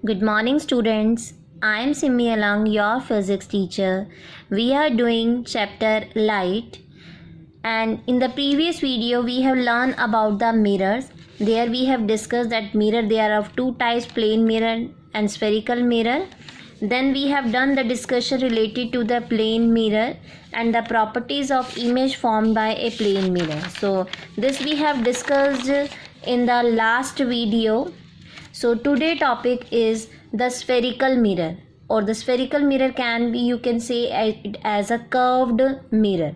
Good morning, students. I am Simmi Alang, your physics teacher. We are doing chapter light, and in the previous video we have learned about the mirrors. There we have discussed that mirror, there are of two types, plane mirror and spherical mirror. Then we have done the discussion related to the plane mirror and the properties of image formed by a plane mirror. So this we have discussed in the last video. So today topic is the spherical mirror, or the spherical mirror can be, you can say it as a curved mirror.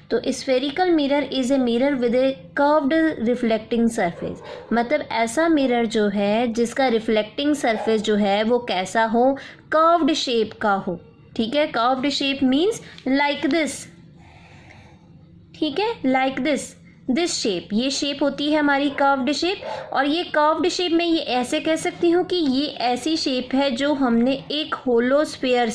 तो spherical mirror is a mirror with a curved reflecting surface. मतलब ऐसा mirror जो है जिसका reflecting surface जो है वो कैसा हो, कर्व्ड शेप का हो. ठीक है, curved shape means like this. ठीक है, लाइक दिस शेप, ये शेप होती है हमारी कर्व्ड शेप. और ये कर्व्ड शेप में ये ऐसे कह सकती हूँ कि ये ऐसी शेप है जो हमने एक होलो स्फीयर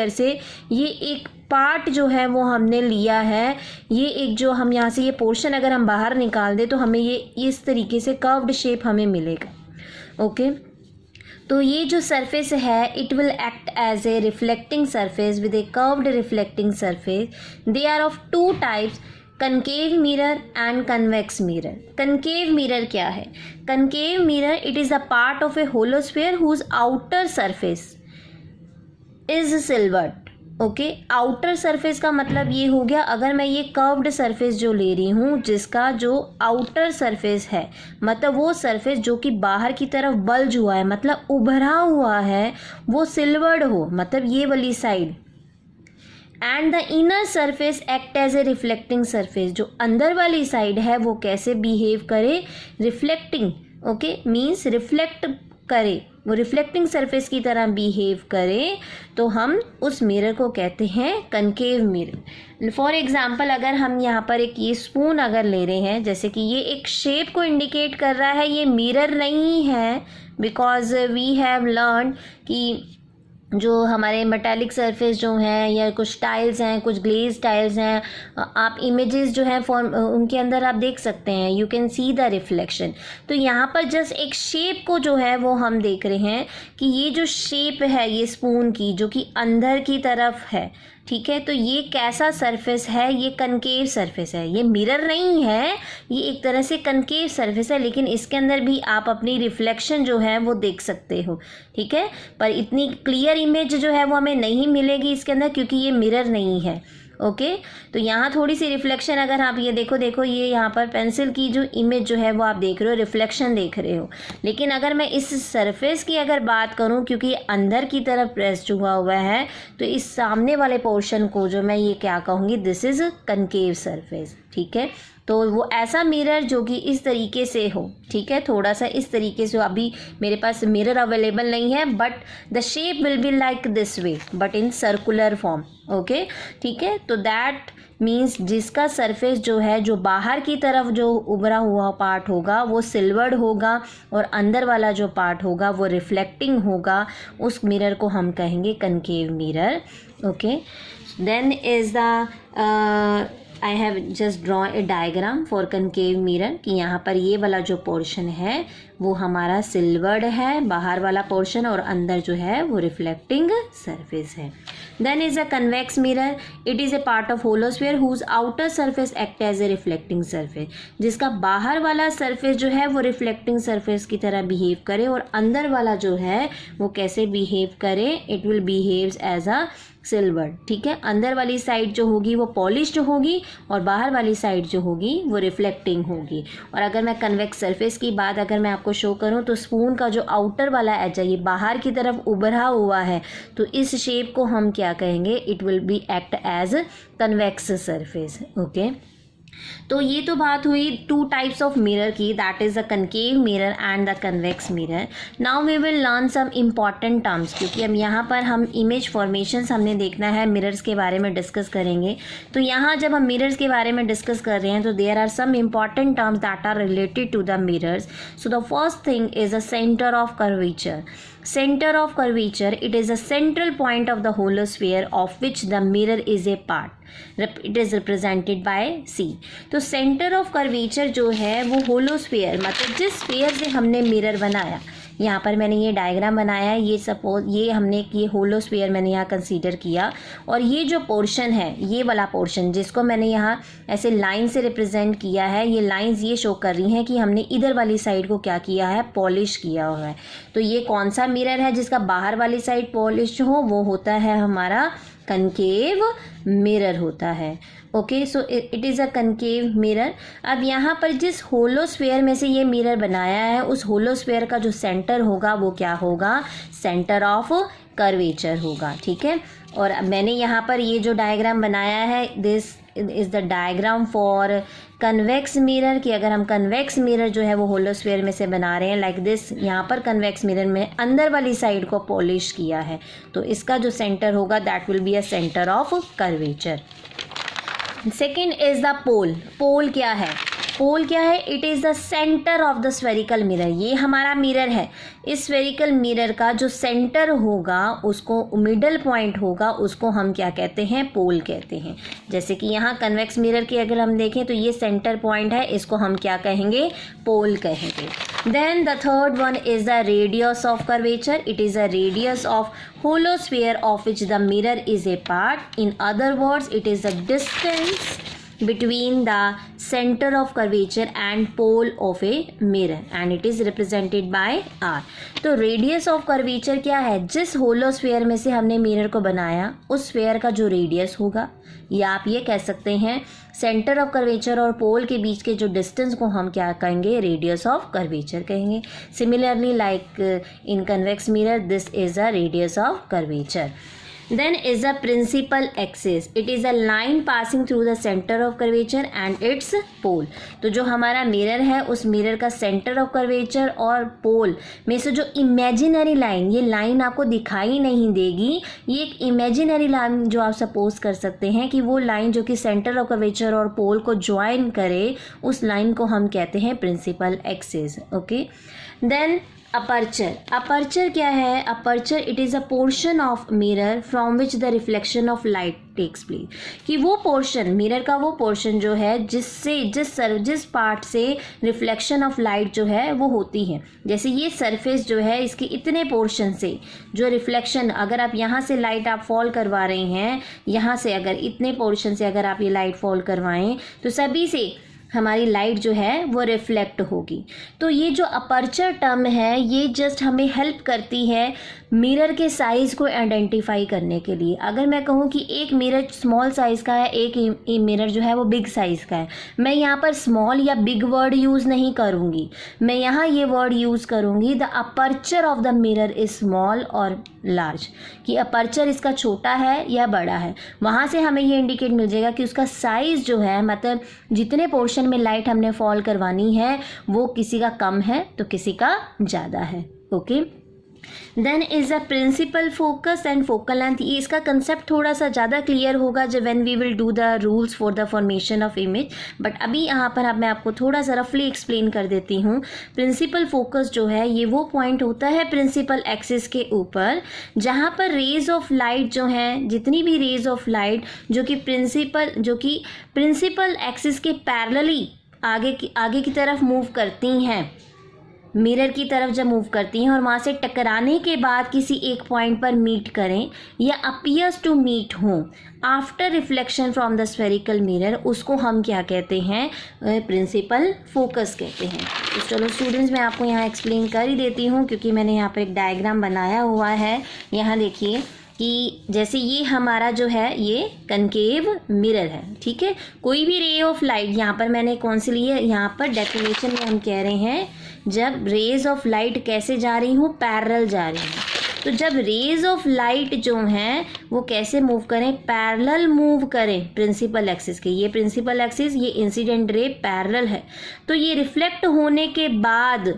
से ये एक पार्ट जो है वो हमने लिया है. ये एक जो हम यहाँ से ये पोर्शन अगर हम बाहर निकाल दें तो हमें ये इस तरीके से कर्व्ड शेप हमें मिलेगा. ओके, तो ये जो सरफेस है it will act as a reflecting surface with a curved reflecting surface. They are of two types, concave mirror and convex mirror. Concave mirror क्या है? Concave mirror it is a part of a hollow sphere whose outer surface is silvered. Okay, outer surface का मतलब ये हो गया, अगर मैं ये कर्व्ड सरफेस जो ले रही हूँ जिसका जो आउटर सरफेस है, मतलब वो सरफेस जो कि बाहर की तरफ बल्ज हुआ है, मतलब उभरा हुआ है, वो सिल्वर्ड हो, मतलब ये वाली side. And the inner surface act as a reflecting surface. जो अंदर वाली साइड है वो कैसे बिहेव करे? रिफ्लेक्टिंग. ओके, मीन्स रिफ्लेक्ट करे, वो रिफ्लेक्टिंग सरफेस की तरह बिहेव करे, तो हम उस मिरर को कहते हैं कनकेव मिरर. फॉर एग्जाम्पल, अगर हम यहाँ पर एक ये स्पून अगर ले रहे हैं, जैसे कि ये एक शेप को इंडिकेट कर रहा है, ये मिरर नहीं है, बिकॉज वी हैव लर्न कि जो हमारे मेटालिक सरफेस जो हैं या कुछ टाइल्स हैं, कुछ ग्लेज टाइल्स हैं, आप इमेजेस जो हैं फॉर्म उनके अंदर आप देख सकते हैं, you can see the reflection. तो यहाँ पर जस्ट एक शेप को जो है वो हम देख रहे हैं कि ये जो शेप है ये स्पून की जो कि अंदर की तरफ है. ठीक है, तो ये कैसा सरफेस है? ये कनकेव सरफेस है, ये मिरर नहीं है, ये एक तरह से कनकेव सरफेस है, लेकिन इसके अंदर भी आप अपनी रिफ्लेक्शन जो है वो देख सकते हो. ठीक है, पर इतनी क्लियर इमेज जो है वो हमें नहीं मिलेगी इसके अंदर क्योंकि ये मिरर नहीं है. ओके, तो यहाँ थोड़ी सी रिफ्लेक्शन, अगर आप ये देखो ये यहाँ पर पेंसिल की जो इमेज जो है वो आप देख रहे हो, रिफ्लेक्शन देख रहे हो. लेकिन अगर मैं इस सरफेस की अगर बात करूँ, क्योंकि ये अंदर की तरफ प्रेस हुआ है, तो इस सामने वाले पोर्शन को जो मैं ये क्या कहूँगी, दिस इज़ कनकेव सरफेस. ठीक है, तो वो ऐसा मिरर जो कि इस तरीके से हो. ठीक है, थोड़ा सा इस तरीके से. अभी मेरे पास मिरर अवेलेबल नहीं है, but the shape will be like this way, but in circular form. Okay, ठीक है, तो दैट मीन्स जिसका सरफेस जो है, जो बाहर की तरफ जो उभरा हुआ पार्ट होगा वो सिल्वर्ड होगा और अंदर वाला जो पार्ट होगा वो रिफ्लेक्टिंग होगा, उस मिरर को हम कहेंगे concave mirror. Okay, then is the I have just draw a diagram for concave mirror कि यहाँ पर ये वाला जो पोर्शन है वो हमारा सिल्वर्ड है, बाहर वाला पोर्शन, और अंदर जो है वो रिफ्लेक्टिंग सरफेस है. Then is a convex mirror. It is a part of hollow sphere whose outer surface act as a reflecting surface. जिसका बाहर वाला सरफेस जो है वो रिफ्लेक्टिंग सरफेस की तरह बिहेव करे, और अंदर वाला जो है वो कैसे बिहेव करे? It will behaves as a silver. ठीक है, अंदर वाली साइड जो होगी वो पॉलिश्ड होगी और बाहर वाली साइड जो होगी वो रिफ्लेक्टिंग होगी. और अगर मैं कन्वेक्स सरफेस की बात अगर मैं आपको शो करूं, तो स्पून का जो आउटर वाला एज है ये बाहर की तरफ उभरा हुआ है, तो इस शेप को हम क्या कहेंगे? It will be act as convex surface. Okay, तो ये तो बात हुई टू टाइप्स ऑफ मिरर की, that is the concave mirror and the convex mirror. Now we will learn some important terms, क्योंकि अब यहाँ पर हम इमेज फॉर्मेशंस हमने देखना है, मिरर्स के बारे में डिस्कस करेंगे. तो यहाँ जब हम मिरर्स के बारे में डिस्कस कर रहे हैं तो there are some important terms that are related to the mirrors. So the first thing is the centre of curvature. Center of curvature, it is a central point of the holosphere of which the mirror is a part. It is represented by C. तो centre of curvature जो है वो होलोस्फीयर, मतलब जिस sphere से हमने mirror बनाया, यहाँ पर मैंने ये डायग्राम बनाया है, ये सपोज ये हमने ये होलोस्फीयर मैंने यहाँ कंसीडर किया, और ये जो पोर्शन है, ये वाला पोर्शन जिसको मैंने यहाँ ऐसे लाइन से रिप्रेजेंट किया है, ये लाइंस ये शो कर रही हैं कि हमने इधर वाली साइड को क्या किया है, पॉलिश किया हुआ है। तो ये कौन सा मिरर है जिसका बाहर वाली साइड पॉलिश हो, वो होता है हमारा कनकेव मिरर होता है। Okay, so it is a concave mirror. अब यहाँ पर जिस होलोस्फीयर में से ये मिरर बनाया है, उस होलोस्फीयर का जो सेंटर होगा वो क्या होगा, सेंटर ऑफ कर्वेचर होगा। ठीक है, और मैंने यहाँ पर ये जो डायग्राम बनाया है, this is the diagram for convex mirror, कि अगर हम कन्वेक्स मिरर जो है वो होलोस्फीयर में से बना रहे हैं लाइक दिस, यहाँ पर कन्वेक्स मिरर में अंदर वाली साइड को पॉलिश किया है, तो इसका जो सेंटर होगा that will be a centre of curvature. Second is the pole. Pole क्या है, पोल क्या है, it is the centre of the spherical mirror. ये हमारा मिरर है, इस स्फेरिकल मिरर का जो सेंटर होगा, उसको मिडल पॉइंट होगा, उसको हम क्या कहते हैं, पोल कहते हैं। जैसे कि यहाँ कन्वेक्स मिरर की अगर हम देखें तो ये सेंटर पॉइंट है, इसको हम क्या कहेंगे, पोल कहेंगे। Then the third one is the radius of curvature. It is a radius of holosphere of which the mirror is a part. In other words, it is the distance between the center of curvature and pole of a mirror, and it is represented by r. तो radius of curvature क्या है, जिस होलोस्फीयर में से हमने mirror को बनाया उस स्फीयर का जो रेडियस होगा, या आप ये कह सकते हैं सेंटर ऑफ कर्वेचर और पोल के बीच के जो डिस्टेंस को हम क्या कहेंगे, रेडियस ऑफ कर्वेचर कहेंगे। Similarly like in convex mirror, this is a radius of curvature. Then is the principal axis. It is a line passing through the center of curvature and its pole. तो जो हमारा mirror है, उस mirror का centre of curvature और पोल में से जो इमेजिनरी लाइन, ये लाइन आपको दिखाई नहीं देगी, ये एक इमेजिनरी लाइन जो आप सपोज कर सकते हैं कि वो लाइन जो कि सेंटर ऑफ कर्वेचर और पोल को ज्वाइन करे, उस लाइन को हम कहते हैं principal axis. Okay, then aperture. Aperture क्या है, aperture it is a portion of mirror from which the reflection of light takes place, कि वो पोर्शन, मिरर का वो पोर्शन जो है जिससे जिस पार्ट से रिफ्लेक्शन ऑफ लाइट जो है वो होती है। जैसे ये सरफेस जो है, इसके इतने पोर्शन से जो रिफ्लेक्शन, अगर आप यहाँ से लाइट आप फॉल करवा रहे हैं, यहाँ से अगर इतने पोर्शन से अगर आप ये लाइट फॉल करवाएं तो सभी से हमारी लाइट जो है वो रिफ्लेक्ट होगी। तो ये जो अपर्चर टर्म है, ये जस्ट हमें हेल्प करती है मिरर के साइज़ को आइडेंटिफाई करने के लिए। अगर मैं कहूँ कि एक मिरर स्मॉल साइज़ का है, एक मिरर जो है वो बिग साइज़ का है, मैं यहाँ पर स्मॉल या बिग वर्ड यूज़ नहीं करूँगी, मैं यहाँ ये वर्ड यूज़ करूँगी the aperture of the mirror is small और लार्ज, कि अपर्चर इसका छोटा है या बड़ा है। वहाँ से हमें ये इंडिकेट मिल जाएगा कि उसका साइज़ जो है, मतलब जितने पोर्शन में लाइट हमने फॉल करवानी है वो किसी का कम है तो किसी का ज़्यादा है। Okay, then is a principal focus and focal length. ये इसका कंसेप्ट थोड़ा सा ज़्यादा क्लियर होगा जब when we will do the rules for the formation of image, but अभी यहाँ पर अब मैं आपको थोड़ा सा रफली एक्सप्लेन कर देती हूँ। प्रिंसिपल फोकस जो है, ये वो पॉइंट होता है प्रिंसिपल एक्सिस के ऊपर जहाँ पर रेज ऑफ लाइट जो हैं, जितनी भी रेज ऑफ लाइट जो कि प्रिंसिपल एक्सिस के पैरेलली आगे की तरफ मूव करती हैं, मिरर की तरफ जब मूव करती हैं और वहाँ से टकराने के बाद किसी एक पॉइंट पर मीट करें या अपीयर्स टू मीट हों after reflection from the spherical mirror, उसको हम क्या कहते हैं, प्रिंसिपल फोकस कहते हैं। तो चलो स्टूडेंट्स, मैं आपको यहाँ एक्सप्लेन कर ही देती हूँ क्योंकि मैंने यहाँ पर एक डायग्राम बनाया हुआ है। यहाँ देखिए कि जैसे ये हमारा जो है ये कनकेव मिरर है, ठीक है। कोई भी रे ऑफ लाइट, यहाँ पर मैंने कौन सी ली है, यहाँ पर डेफिनेशन में हम कह रहे हैं जब रेज ऑफ लाइट कैसे जा रही हूँ, पैरेलल जा रही हूँ। तो जब रेज ऑफ लाइट जो हैं वो कैसे मूव करें, पैरेलल मूव करें प्रिंसिपल एक्सिस के। ये प्रिंसिपल एक्सिस, ये इंसिडेंट रे पैरेलल है, तो ये रिफ्लेक्ट होने के बाद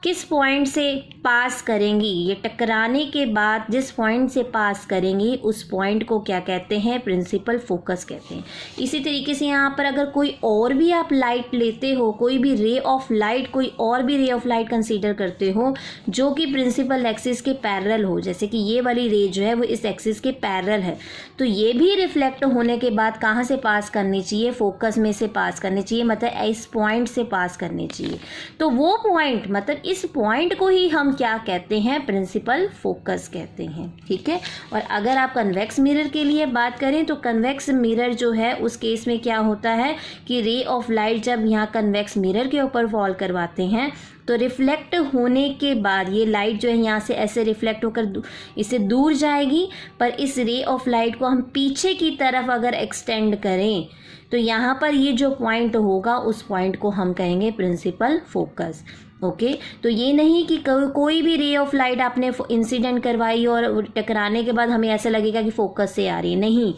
किस पॉइंट से पास करेंगी, ये टकराने के बाद जिस पॉइंट से पास करेंगी उस पॉइंट को क्या कहते हैं, प्रिंसिपल फोकस कहते हैं। इसी तरीके से यहाँ पर अगर कोई और भी आप लाइट लेते हो, कोई भी रे ऑफ लाइट, कोई और भी रे ऑफ लाइट कंसीडर करते हो जो कि प्रिंसिपल एक्सिस के पैरेलल हो, जैसे कि ये वाली रे जो है वो इस एक्सिस के पैरेलल है, तो ये भी रिफ्लेक्ट होने के बाद कहाँ से पास करनी चाहिए, फोकस में से पास करनी चाहिए, मतलब इस पॉइंट से पास करनी चाहिए। तो वो पॉइंट, मतलब इस पॉइंट को ही हम क्या कहते हैं, प्रिंसिपल फोकस कहते हैं। ठीक है, और अगर आप कन्वेक्स मिरर के लिए बात करें तो कन्वेक्स मिरर जो है उस केस में क्या होता है कि रे ऑफ लाइट जब यहाँ कन्वेक्स मिरर के ऊपर फॉल करवाते हैं तो रिफ्लेक्ट होने के बाद ये लाइट जो है यहाँ से ऐसे रिफ्लेक्ट होकर इससे दूर जाएगी, पर इस रे ऑफ लाइट को हम पीछे की तरफ अगर एक्सटेंड करें तो यहाँ पर ये जो पॉइंट होगा उस पॉइंट को हम कहेंगे प्रिंसिपल फोकस। ओके, तो ये नहीं कि कोई भी रे ऑफ लाइट आपने इंसिडेंट करवाई और टकराने के बाद हमें ऐसा लगेगा कि फोकस से आ रही है, नहीं,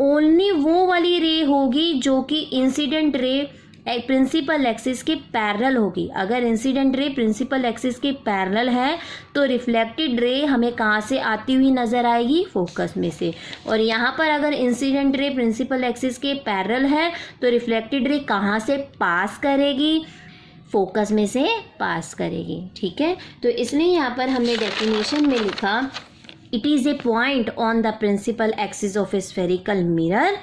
ओनली वो वाली रे होगी जो कि इंसिडेंट रे प्रिंसिपल एक्सिस के पैरेलल होगी। अगर इंसिडेंट रे प्रिंसिपल एक्सिस के पैरेलल है तो रिफ्लेक्टेड रे हमें कहाँ से आती हुई नज़र आएगी, फोकस में से। और यहाँ पर अगर इंसिडेंट रे प्रिंसिपल एक्सिस के पैरेलल है तो रिफ्लेक्टेड रे कहाँ से पास करेगी, फोकस में से पास करेगी। ठीक है, तो इसलिए यहाँ पर हमने डेफिनेशन में लिखा it is a point on the principal axis of a spherical mirror.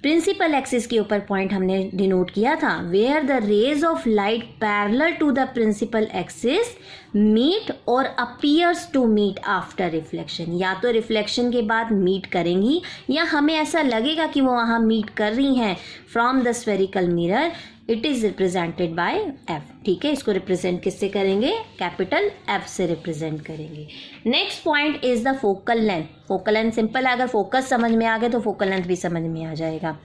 Principal axis के ऊपर पॉइंट हमने डिनोट किया था where the rays of light parallel to the principal axis meet और appears to meet after reflection. या तो reflection के बाद मीट करेंगी या हमें ऐसा लगेगा कि वो वहाँ मीट कर रही हैं from the spherical mirror. It is represented by F. ठीक है, इसको रिप्रेजेंट किससे करेंगे, कैपिटल एफ से रिप्रेजेंट करेंगे। Next point is the focal length. Focal length simple है, अगर फोकस समझ में आ गया तो फोकल लेंथ भी समझ में आ जाएगा।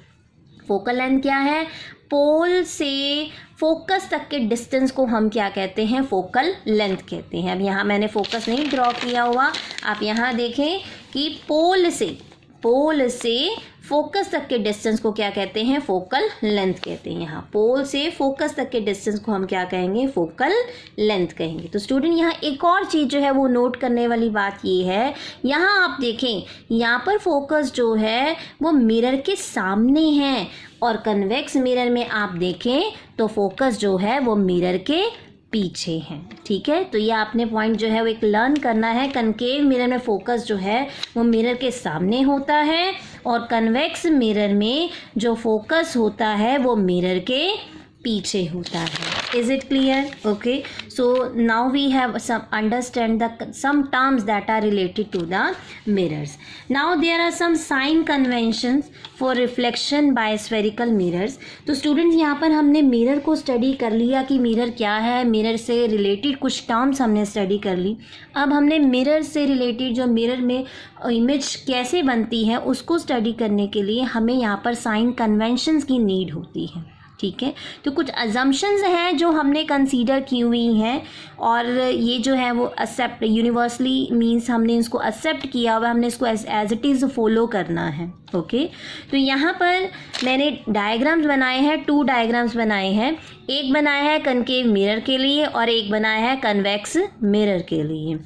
फोकल लेंथ क्या है, पोल से फोकस तक के डिस्टेंस को हम क्या कहते हैं, फोकल लेंथ कहते हैं। अब यहाँ मैंने फोकस नहीं ड्रॉ किया हुआ, आप यहाँ देखें कि पोल से फोकस तक के डिस्टेंस को क्या कहते हैं, फोकल लेंथ कहते हैं। यहाँ पोल से फोकस तक के डिस्टेंस को हम क्या कहेंगे, फोकल लेंथ कहेंगे। तो स्टूडेंट यहाँ एक और चीज़ जो है वो नोट करने वाली बात ये है, यहाँ आप देखें यहाँ पर फोकस जो है वो मिरर के सामने है और कन्वेक्स मिरर में आप देखें तो फोकस जो है वो मिरर के पीछे हैं। ठीक है, तो ये आपने पॉइंट जो है वो एक लर्न करना है। कनकेव मिरर में फोकस जो है वो मिरर के सामने होता है और कन्वेक्स मिरर में जो फोकस होता है वो मिरर के पीछे होता है। Is it clear? Okay, so now we have understand some terms that are related to the mirrors. Now there are some sign conventions for reflection by spherical mirrors. तो स्टूडेंट्स यहाँ पर हमने मिरर को study कर लिया कि mirror क्या है, मिरर से रिलेटेड कुछ टर्म्स हमने स्टडी कर ली। अब हमने मिरर से रिलेटेड जो मिरर में इमेज कैसे बनती है उसको स्टडी करने के लिए हमें यहाँ पर साइन कन्वेंशंस की नीड होती है। ठीक है, तो कुछ अजम्पशंस हैं जो हमने कंसीडर की हुई हैं और ये जो है वो एक्सेप्ट यूनिवर्सली मींस हमने इसको एक्सेप्ट किया हुआ, हमने इसको एज इट इज़ फॉलो करना है। ओके, तो यहाँ पर मैंने डायग्राम्स बनाए हैं, 2 डायग्राम्स बनाए हैं। एक बनाया है कनकेव मिरर के लिए और एक बनाया है कन्वेक्स मिरर के लिए।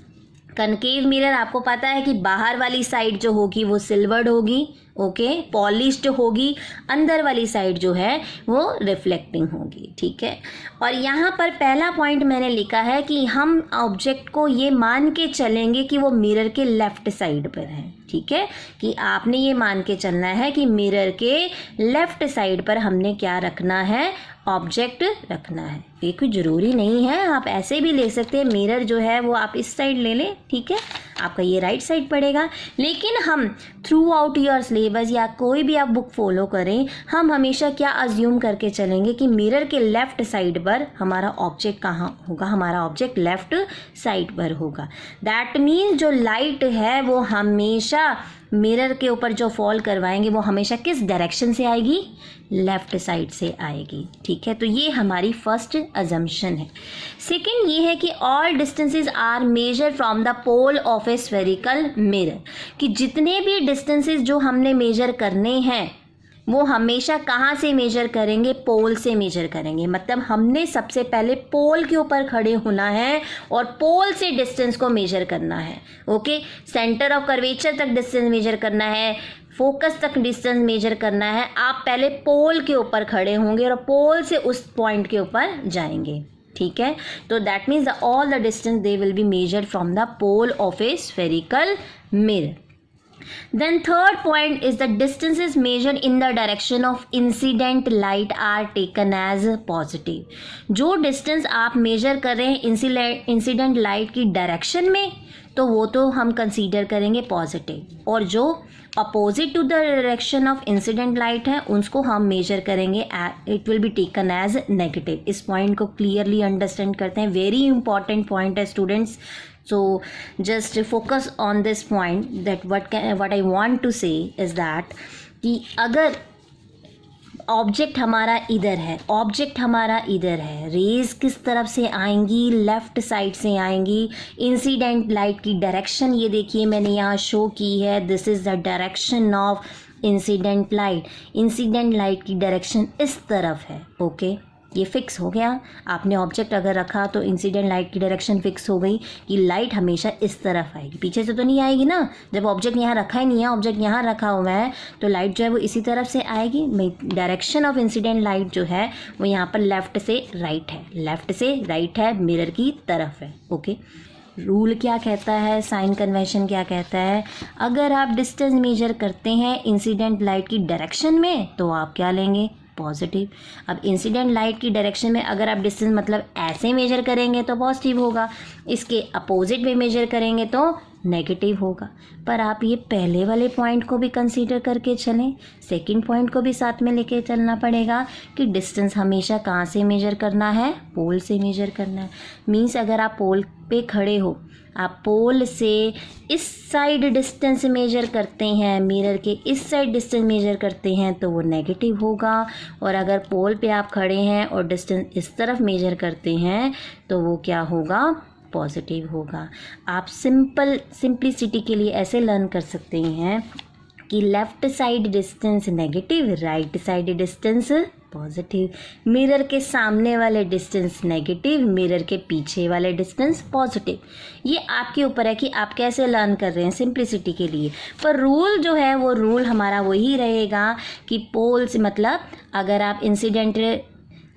कनकेव मिरर आपको पता है कि बाहर वाली साइड जो होगी वो सिल्वर्ड होगी, ओके, पॉलिश्ड होगी, अंदर वाली साइड जो है वो रिफ्लेक्टिंग होगी। ठीक है, और यहाँ पर पहला पॉइंट मैंने लिखा है कि हम ऑब्जेक्ट को ये मान के चलेंगे कि वो मिरर के लेफ्ट साइड पर है। ठीक है, कि आपने ये मान के चलना है कि मिरर के लेफ्ट साइड पर हमने क्या रखना है, ऑब्जेक्ट रखना है। ये कोई ज़रूरी नहीं है, आप ऐसे भी ले सकते हैं। मिरर जो है वो आप इस साइड ले लें, ठीक है, आपका ये राइट साइड पड़ेगा। लेकिन हम थ्रू आउट योर सिलेबस या कोई भी आप बुक फॉलो करें, हम हमेशा क्या अज्यूम करके चलेंगे कि मिरर के लेफ्ट साइड पर हमारा ऑब्जेक्ट कहाँ होगा, हमारा ऑब्जेक्ट लेफ्ट साइड पर होगा। दैट मीन्स जो लाइट है वो हमेशा मिरर के ऊपर जो फॉल करवाएंगे वो हमेशा किस डायरेक्शन से आएगी, लेफ्ट साइड से आएगी। ठीक है, तो ये हमारी फर्स्ट अजम्पशन है। सेकंड ये है कि all distances are measure from the pole of a spherical mirror, कि जितने भी डिस्टेंसेस जो हमने मेजर करने हैं वो हमेशा कहाँ से मेजर करेंगे, पोल से मेजर करेंगे। मतलब हमने सबसे पहले पोल के ऊपर खड़े होना है और पोल से डिस्टेंस को मेजर करना है। ओके, सेंटर ऑफ कर्वेचर तक डिस्टेंस मेजर करना है, फोकस तक डिस्टेंस मेजर करना है। आप पहले पोल के ऊपर खड़े होंगे और पोल से उस पॉइंट के ऊपर जाएंगे। ठीक है, तो that means all the distance they will be measured from the pole of a spherical mirror. Then third point is the distances measured in the direction of incident light are taken as positive. जो distance आप measure कर रहे हैं incident light की direction में, तो वो तो हम कंसीडर करेंगे पॉजिटिव, और जो opposite to the direction of incident light है उसको हम मेजर करेंगे, it will be taken as negative. इस पॉइंट को क्लियरली अंडरस्टैंड करते हैं. वेरी इंपॉर्टेंट पॉइंट है students. So just focus on this point that what I want to say is that कि अगर ऑब्जेक्ट हमारा इधर है, रेज किस तरफ से आएंगी, लेफ्ट साइड से आएंगी. इंसिडेंट लाइट की डायरेक्शन ये देखिए मैंने यहाँ शो की है. This is the direction of incident light की डायरेक्शन इस तरफ है. ओके, ये फिक्स हो गया. आपने ऑब्जेक्ट अगर रखा तो इंसिडेंट लाइट की डायरेक्शन फिक्स हो गई कि लाइट हमेशा इस तरफ आएगी, पीछे से तो नहीं आएगी ना. जब ऑब्जेक्ट यहाँ रखा ही नहीं है, ऑब्जेक्ट यहाँ रखा हुआ है, तो लाइट जो है वो इसी तरफ से आएगी. डायरेक्शन ऑफ इंसिडेंट लाइट जो है वो यहाँ पर लेफ़्ट से राइट है, मिरर की तरफ है. ओके, रूल क्या कहता है, साइन कन्वेंशन क्या कहता है, अगर आप डिस्टेंस मेजर करते हैं इंसिडेंट लाइट की डायरेक्शन में तो आप क्या लेंगे, पॉजिटिव. अब इंसिडेंट लाइट की डायरेक्शन में अगर आप डिस्टेंस मतलब ऐसे मेजर करेंगे तो पॉजिटिव होगा, इसके अपोजिट में मेजर करेंगे तो नेगेटिव होगा. पर आप ये पहले वाले पॉइंट को भी कंसीडर करके चलें, सेकंड पॉइंट को भी साथ में लेके चलना पड़ेगा कि डिस्टेंस हमेशा कहाँ से मेजर करना है, पोल से मेजर करना है. मीन्स अगर आप पोल पे खड़े हो, आप पोल से इस साइड डिस्टेंस मेजर करते हैं, मिरर के इस साइड डिस्टेंस मेजर करते हैं तो वो नेगेटिव होगा. और अगर पोल पे आप खड़े हैं और डिस्टेंस इस तरफ मेजर करते हैं तो वो क्या होगा, पॉजिटिव होगा. आप सिंप्लिसिटी के लिए ऐसे लर्न कर सकते हैं कि left side distance negative, right side distance positive. Mirror के सामने वाले डिस्टेंस नेगेटिव, मिरर के पीछे वाले डिस्टेंस पॉजिटिव. ये आपके ऊपर है कि आप कैसे लर्न कर रहे हैं सिंप्लिसिटी के लिए. पर रूल जो है वो रूल हमारा वही रहेगा कि पोल से मतलब अगर आप इंसिडेंट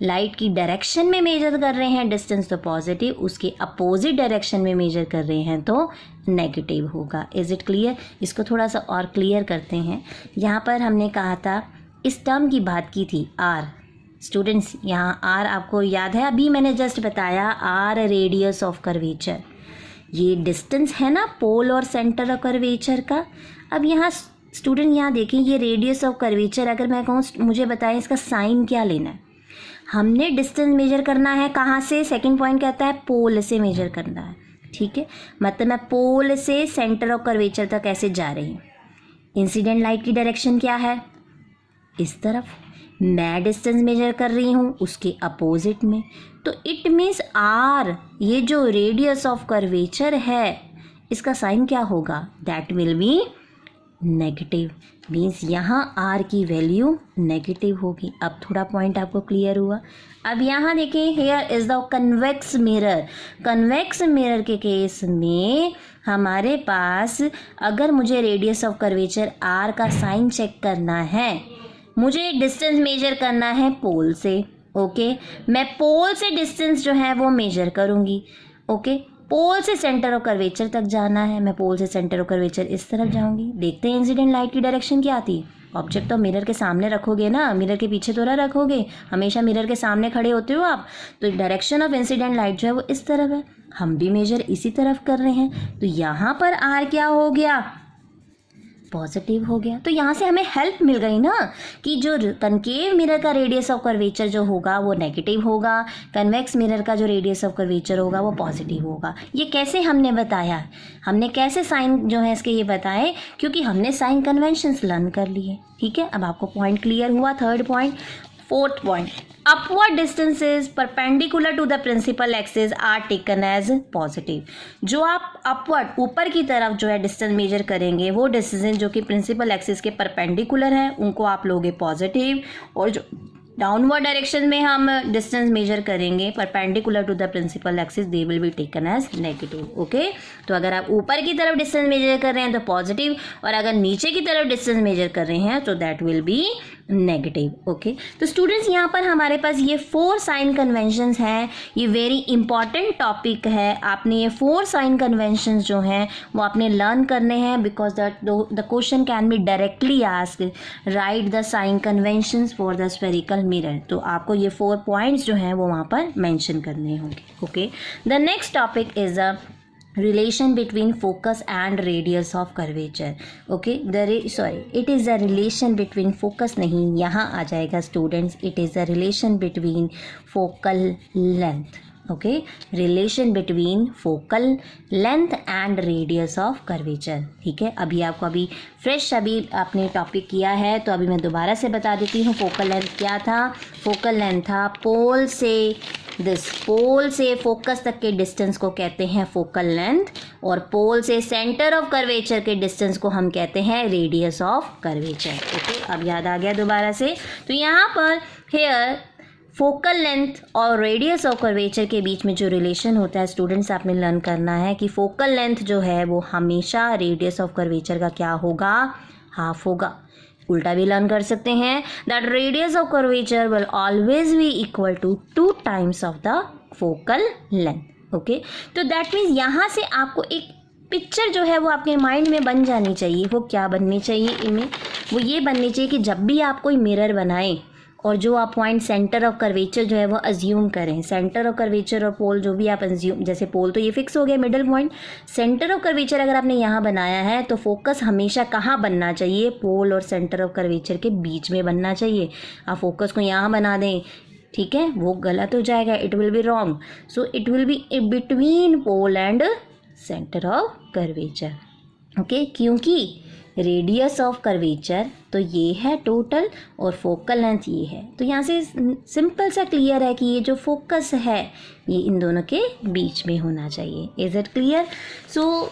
लाइट की डायरेक्शन में मेजर कर रहे हैं डिस्टेंस तो पॉजिटिव, उसके अपोजिट डायरेक्शन में मेजर कर रहे हैं तो नेगेटिव होगा. Is it clear? इसको थोड़ा सा और क्लियर करते हैं. यहाँ पर हमने कहा था, इस टर्म की बात की थी आर. स्टूडेंट्स यहाँ आर आपको याद है, अभी मैंने जस्ट बताया आर रेडियस ऑफ कर्वेचर. ये डिस्टेंस है ना पोल और सेंटर ऑफ कर्वेचर का. अब यहाँ स्टूडेंट यहाँ देखें, ये रेडियस ऑफ कर्वेचर अगर मैं कहूँ मुझे बताएं इसका साइन क्या लेना है. हमने डिस्टेंस मेजर करना है कहाँ से, सेकंड पॉइंट कहता है पोल से मेजर करना है. ठीक है, मतलब मैं पोल से सेंटर ऑफ कर्वेचर तक ऐसे जा रही हूँ. इंसिडेंट लाइट की डायरेक्शन क्या है, इस तरफ. मैं डिस्टेंस मेजर कर रही हूँ उसके अपोजिट में, तो इट मीन्स आर, ये जो रेडियस ऑफ कर्वेचर है इसका साइन क्या होगा, that will B negative. Means यहाँ आर की वैल्यू नेगेटिव होगी. अब थोड़ा पॉइंट आपको क्लियर हुआ. अब यहाँ देखें, here is the convex mirror. Convex mirror के केस में हमारे पास अगर मुझे रेडियस ऑफ कर्वेचर आर का साइन चेक करना है, मुझे डिस्टेंस मेजर करना है पोल से. ओके, मैं पोल से डिस्टेंस जो है वो मेजर करूँगी. ओके, पोल से सेंटर ऑफ कर्वेचर तक जाना है, मैं पोल से सेंटर ऑफ कर्वेचर इस तरफ जाऊंगी. देखते हैं इंसिडेंट लाइट की डायरेक्शन क्या आती है. ऑब्जेक्ट तो मिरर के सामने रखोगे ना, मिरर के पीछे तो ना रखोगे, हमेशा मिरर के सामने खड़े होते हो आप, तो डायरेक्शन ऑफ इंसिडेंट लाइट जो है वो इस तरफ है. हम भी मेजर इसी तरफ कर रहे हैं, तो यहाँ पर आर क्या हो गया, पॉजिटिव हो गया. तो यहाँ से हमें हेल्प मिल गई ना कि जो कनकेव मिरर का रेडियस ऑफ कर्वेचर जो होगा वो नेगेटिव होगा, कन्वेक्स मिरर का जो रेडियस ऑफ कर्वेचर होगा वो पॉजिटिव होगा. ये कैसे हमने बताया, हमने कैसे साइन जो है इसके ये बताए, क्योंकि हमने साइन कन्वेंशंस लर्न कर लिए. ठीक है, अब आपको पॉइंट क्लियर हुआ. Third point. Fourth point, upward distances perpendicular to the principal axis are taken as positive. जो आप अपवर्ड ऊपर की तरफ जो है डिस्टेंस मेजर करेंगे वो डिस्टेंस जो कि प्रिंसिपल एक्सिस के परपेंडिकुलर है उनको आप लोगे पॉजिटिव, और जो डाउनवर्ड डायरेक्शन में हम डिस्टेंस मेजर करेंगे perpendicular to the principal axis they will be taken as negative. Okay, तो अगर आप ऊपर की तरफ डिस्टेंस मेजर कर रहे हैं तो पॉजिटिव, और अगर नीचे की तरफ डिस्टेंस मेजर कर रहे हैं तो that will B negative. Okay, तो स्टूडेंट्स यहाँ पर हमारे पास ये 4 साइन कन्वेंशंस हैं। ये वेरी इंपॉर्टेंट टॉपिक है। आपने ये 4 साइन कन्वेंशंस जो हैं वो आपने लर्न करने हैं, because the question can be directly asked, write the sign conventions for the spherical mirror. तो आपको ये 4 पॉइंट्स जो हैं वो वहाँ पर मेंशन करने होंगे। Okay, the next topic is a relation between focus and radius of curvature. Okay, it is a relation between focus नहीं, यहाँ आ जाएगा students, it is a relation between focal length. Okay, relation between focal length and radius of curvature. ठीक है, अभी आपने topic किया है, तो अभी मैं दोबारा से बता देती हूँ। फोकल लेंथ क्या था? फोकल लेंथ था पोल से फोकस तक के डिस्टेंस को कहते हैं फोकल लेंथ, और पोल से सेंटर ऑफ कर्वेचर के डिस्टेंस को हम कहते हैं रेडियस ऑफ कर्वेचर। ओके, अब याद आ गया दोबारा से। तो यहाँ पर हेयर फोकल लेंथ और रेडियस ऑफ कर्वेचर के बीच में जो रिलेशन होता है स्टूडेंट्स, आपने लर्न करना है कि फोकल लेंथ जो है वो हमेशा रेडियस ऑफ कर्वेचर का क्या होगा? हाफ होगा। उल्टा भी लर्न कर सकते हैं, that radius of curvature will always be equal to 2 times of the focal length. Okay, तो दैट मीन्स यहाँ से आपको एक पिक्चर जो है वो आपके माइंड में बन जानी चाहिए। वो क्या बननी चाहिए इमेज? वो ये बननी चाहिए कि जब भी आप कोई मिरर बनाएं और जो आप पॉइंट सेंटर ऑफ कर्वेचर जो है वो अज्यूम करें, सेंटर ऑफ कर्वेचर और पोल जो भी आप अज्यूम, जैसे पोल तो ये फिक्स हो गया middle point, centre of curvature अगर आपने यहाँ बनाया है तो फोकस हमेशा कहाँ बनना चाहिए? पोल और सेंटर ऑफ कर्वेचर के बीच में बनना चाहिए। आप फोकस को यहाँ बना दें, ठीक है, वो गलत हो जाएगा, it will be wrong. So it will be between pole and centre of curvature. Okay, क्योंकि रेडियस ऑफ कर्वेचर तो ये है टोटल और फोकल लेंथ ये है, तो यहाँ से सिंपल सा क्लियर है कि ये जो फोकस है ये इन दोनों के बीच में होना चाहिए। Is it clear? So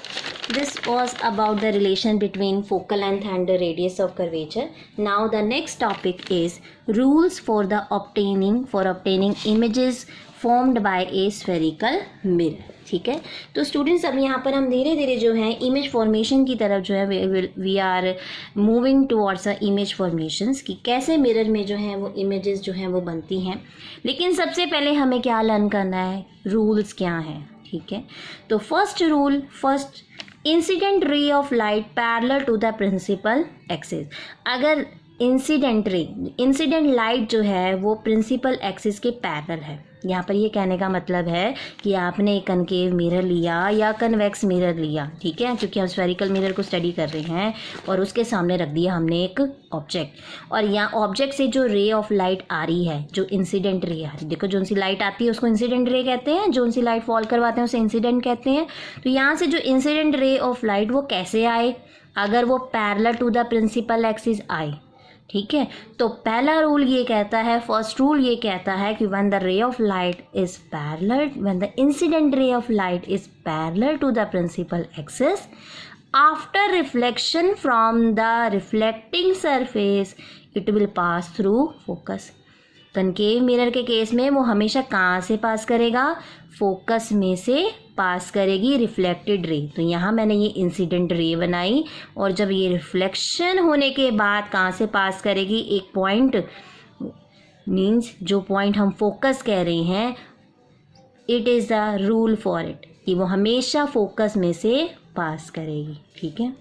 this was about the relation between focal length and the radius of curvature. Now the next topic is rules for obtaining images formed by A spherical mirror. ठीक है, तो students अब यहाँ पर हम धीरे धीरे जो है इमेज फॉर्मेशन की तरफ जो है we are moving towards the image formations, कि कैसे मिरर में जो है वो इमेजेस जो हैं वो बनती हैं। लेकिन सबसे पहले हमें क्या लर्न करना है? रूल्स क्या हैं। ठीक है, तो first rule, incident ray of light parallel to the principal axis. अगर इंसिडेंट लाइट जो है वो प्रिंसिपल एक्सिस के पैरेलल है, यहाँ पर ये कहने का मतलब है कि आपने एक कनकेव मिरर लिया या कन्वेक्स मिरर लिया, ठीक है, क्योंकि हम स्फेरिकल मिरर को स्टडी कर रहे हैं, और उसके सामने रख दिया हमने एक ऑब्जेक्ट, और यहाँ ऑब्जेक्ट से जो रे ऑफ लाइट आ रही है, जो इंसिडेंट रे आ रही है, देखो जो सी लाइट आती है उसको इंसिडेंट रे कहते हैं, जो सी लाइट फॉल करवाते हैं उसे इंसिडेंट कहते हैं। तो यहाँ से जो इंसिडेंट रे ऑफ लाइट वो कैसे आए? अगर वो parallel to the principal axis आए, ठीक है, तो पहला रूल ये कहता है, फर्स्ट रूल ये कहता है कि when the ray of light is parallel, when the incident ray of light is parallel to the principal axis, after reflection from the reflecting surface it will pass through focus. Concave mirror के case में वो हमेशा कहाँ से पास करेगा? Focus में से पास करेगी रिफ्लेक्टेड रे। तो यहाँ मैंने ये इंसिडेंट रे बनाई, और जब ये रिफ्लेक्शन होने के बाद कहाँ से पास करेगी? एक पॉइंट, मीन्स जो पॉइंट हम फोकस कह रहे हैं, it is the rule for it कि वो हमेशा फोकस में से पास करेगी। ठीक है,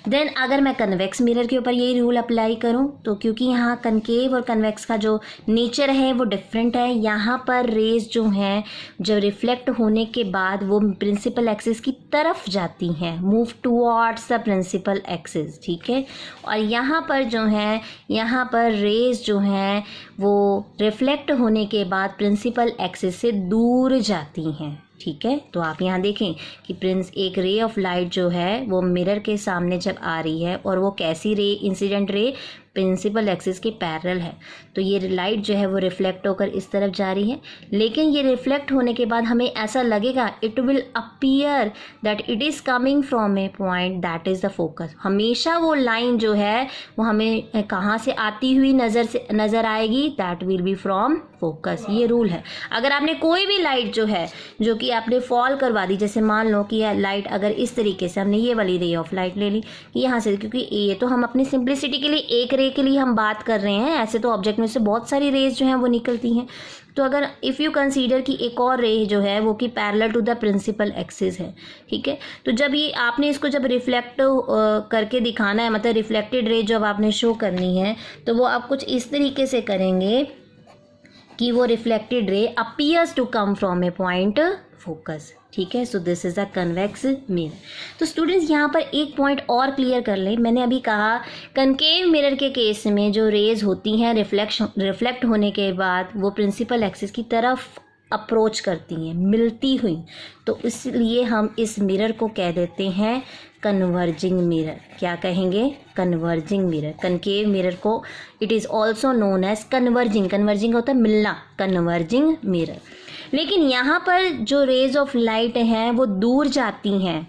देन अगर मैं कन्वेक्स मिरर के ऊपर यही रूल अप्लाई करूं, तो क्योंकि यहाँ कनकेव और कन्वेक्स का जो नेचर है वो डिफरेंट है, यहाँ पर रेज जो हैं जब रिफ्लेक्ट होने के बाद वो प्रिंसिपल एक्सिस की तरफ जाती हैं, move towards the principal axis, ठीक है, और यहाँ पर जो है, यहाँ पर रेज जो हैं वो रिफ्लेक्ट होने के बाद प्रिंसिपल एक्सिस से दूर जाती हैं। ठीक है, तो आप यहाँ देखें कि एक रे ऑफ लाइट जो है वो मिरर के सामने जब आ रही है, और वो कैसी रे? इंसिडेंट रे प्रिंसिपल एक्सिस के पैरेलल है, तो ये लाइट जो है वो रिफ्लेक्ट होकर इस तरफ जा रही है, लेकिन ये रिफ्लेक्ट होने के बाद हमें ऐसा लगेगा, it will appear that it is coming from a point that is the focus. हमेशा वो लाइन जो है वो हमें कहाँ से आती हुई नज़र आएगी? That will B from focus. ये रूल है। अगर आपने कोई भी लाइट जो है जो कि आपने फॉल करवा दी, जैसे मान लो कि यह लाइट अगर इस तरीके से, हमने ये वाली रे ऑफ लाइट ले ली कि यहाँ से, क्योंकि ये तो हम अपनी सिंप्लिसिटी के लिए एक रे के लिए हम बात कर रहे हैं, ऐसे तो ऑब्जेक्ट में से बहुत सारी रेज जो हैं वो निकलती हैं। तो अगर इफ़ यू कंसीडर कि एक और रे जो है वो कि parallel to the principal axis है, ठीक है। तो जब ये आपने इसको जब रिफ्लेक्ट करके दिखाना है, मतलब रिफ्लेक्टेड रे जब आपने शो करनी है, तो वो आप कुछ इस तरीके से करेंगे कि वो reflected ray appears to come from a point focus, ठीक है। So this is a convex mirror. तो स्टूडेंट्स यहाँ पर एक पॉइंट और क्लियर कर लें, मैंने अभी कहा कनकेव मिरर के केस में जो रेज होती हैं रिफ्लेक्ट होने के बाद वो प्रिंसिपल एक्सिस की तरफ अप्रोच करती हैं, मिलती हुई, तो इसलिए हम इस मिरर को कह देते हैं कन्वर्जिंग मिरर। क्या कहेंगे? Converging mirror. कनकेव मिरर को it is also known as converging होता है मिलना, कन्वर्जिंग मिरर। लेकिन यहाँ पर जो रेज ऑफ लाइट हैं वो दूर जाती हैं,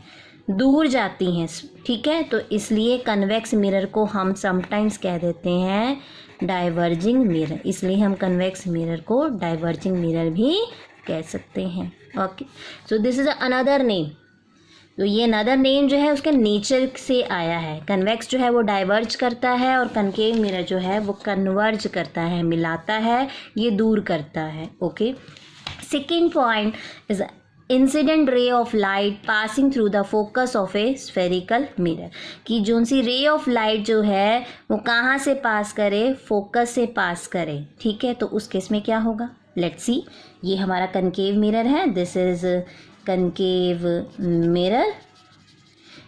ठीक है। तो इसलिए कन्वेक्स मिरर को हम समटाइम्स कह देते हैं डाइवर्जिंग मिरर, इसलिए हम कन्वेक्स मिरर को डाइवर्जिंग मिरर भी कह सकते हैं। Okay, so this is another name. तो ये अनदर नेम जो है उसके नेचर से आया है। कन्वेक्स जो है वो डाइवर्ज करता है और कनकेव मिरर जो है वो कन्वर्ज करता है, मिलाता है, ये दूर करता है। Okay, second point is incident ray of light passing through the focus of a spherical mirror, कि जोन सी रे ऑफ लाइट जो है वो कहाँ से पास करे? फोकस से पास करे, ठीक है। तो उस केस में क्या होगा? लेट्स सी, ये हमारा कनकेव मिरर है, दिस इज कनकेव मिरर।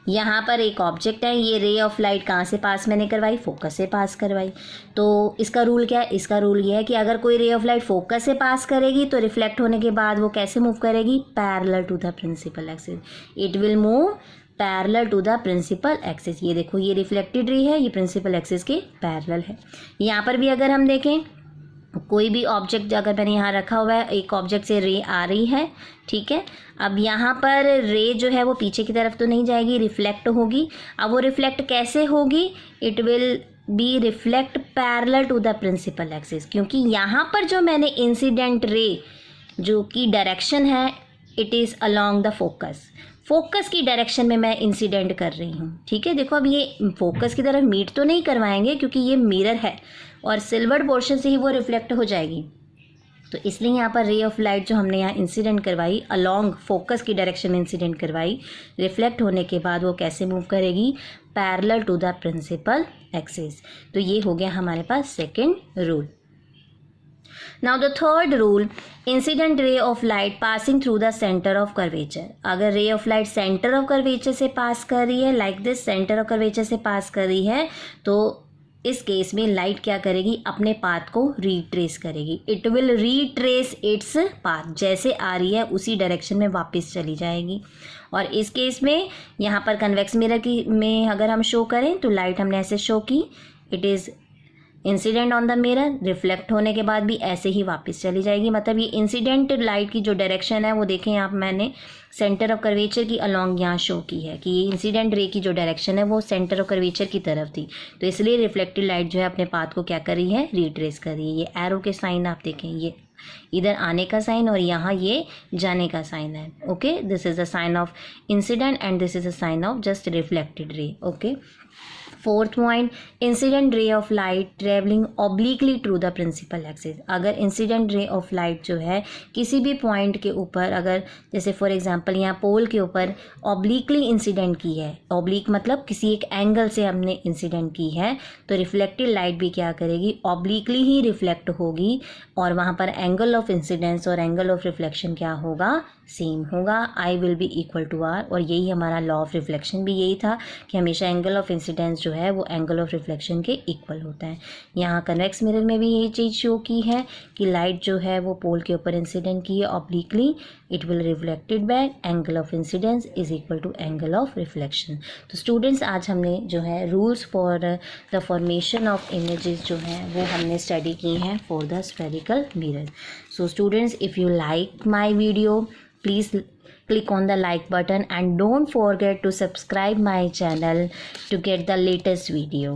यहाँ पर एक ऑब्जेक्ट है, ये रे ऑफ लाइट कहाँ से पास मैंने करवाई? फोकस से पास करवाई। तो इसका रूल क्या है? इसका रूल ये है कि अगर कोई रे ऑफ लाइट फोकस से पास करेगी तो रिफ्लेक्ट होने के बाद वो कैसे मूव करेगी? Parallel to the principal axis, it will move parallel to the principal axis. ये देखो, ये रिफ्लेक्टेड रे है, ये प्रिंसिपल एक्सिस के पैरेलल है। यहाँ पर भी अगर हम देखें कोई भी ऑब्जेक्ट अगर मैंने यहाँ रखा हुआ है, एक ऑब्जेक्ट से रे आ रही है, ठीक है। अब यहाँ पर रे जो है वो पीछे की तरफ तो नहीं जाएगी, रिफ्लेक्ट होगी। अब वो रिफ्लेक्ट कैसे होगी? It will be reflect parallel to the principal axis, क्योंकि यहाँ पर जो मैंने इंसिडेंट रे जो की डायरेक्शन है it is along the focus की डायरेक्शन में मैं इंसिडेंट कर रही हूँ, ठीक है। देखो अब ये फोकस की तरफ मीट तो नहीं करवाएंगे क्योंकि ये मिरर है और सिल्वर्ड पोर्शन से ही वो रिफ्लेक्ट हो जाएगी। तो इसलिए यहाँ पर रे ऑफ लाइट जो हमने यहाँ इंसिडेंट करवाई, अलोंग फोकस की डायरेक्शन में इंसिडेंट करवाई, रिफ्लेक्ट होने के बाद वो कैसे मूव करेगी? Parallel to the principal axis. तो ये हो गया हमारे पास second rule. Now the third rule, incident ray of light passing through the centre of curvature. अगर ray of light centre of curvature से पास कर रही है, like this, centre of curvature से पास कर रही है, तो इस केस में लाइट क्या करेगी? अपने पाथ को रीट्रेस करेगी। It will retrace its path, जैसे आ रही है उसी डायरेक्शन में वापस चली जाएगी। और इस केस में यहाँ पर कन्वेक्स मिरर की में अगर हम शो करें तो लाइट हमने ऐसे शो की, it is incident on the mirror, reflect होने के बाद भी ऐसे ही वापस चली जाएगी। मतलब ये इंसिडेंट लाइट की जो डायरेक्शन है वो देखें यहाँ मैंने सेंटर ऑफ कर्वेचर की अलोंग यहाँ शो की है कि ये इंसिडेंट रे की जो डायरेक्शन है वो सेंटर ऑफ कर्वेचर की तरफ थी। तो इसलिए रिफ्लेक्टेड लाइट जो है अपने पाथ को क्या कर रही है? रीट्रेस कर रही है। ये एरो के साइन आप देखें, ये इधर आने का साइन और यहाँ ये जाने का साइन है। Okay, this is the sign of incident and this is the sign of just reflected ray. Okay, fourth point, incident ray of light travelling obliquely through the principal axis. अगर incident ray of light जो है किसी भी point के ऊपर, अगर जैसे for example यहाँ पोल के ऊपर ऑब्लिकली इंसिडेंट की है, ऑब्लिक मतलब किसी एक एंगल से हमने इंसिडेंट की है, तो रिफ्लेक्टेड लाइट भी क्या करेगी? ऑब्लिकली ही रिफ्लेक्ट होगी और वहाँ पर एंगल ऑफ इंसिडेंस और एंगल ऑफ रिफ्लेक्शन क्या होगा? सेम होगा। I will be equal to R. और यही हमारा लॉ ऑफ रिफ्लेक्शन भी यही था कि हमेशा एंगल ऑफ इंसिडेंस जो है वो एंगल ऑफ रिफ्लेक्शन के इक्वल होता है। यहाँ कन्वेक्स मिरर में भी यही चीज़ शो की है कि लाइट जो है वो पोल के ऊपर इंसिडेंट की है obliquely, it will reflected back, angle of incidence is equal to angle of reflection. तो स्टूडेंट्स आज हमने जो है rules for the formation of images जो हैं वो हमने स्टडी की हैं for the spherical mirror. So students, if you like my video, please click on the like button and don't forget to subscribe my channel to get the latest video.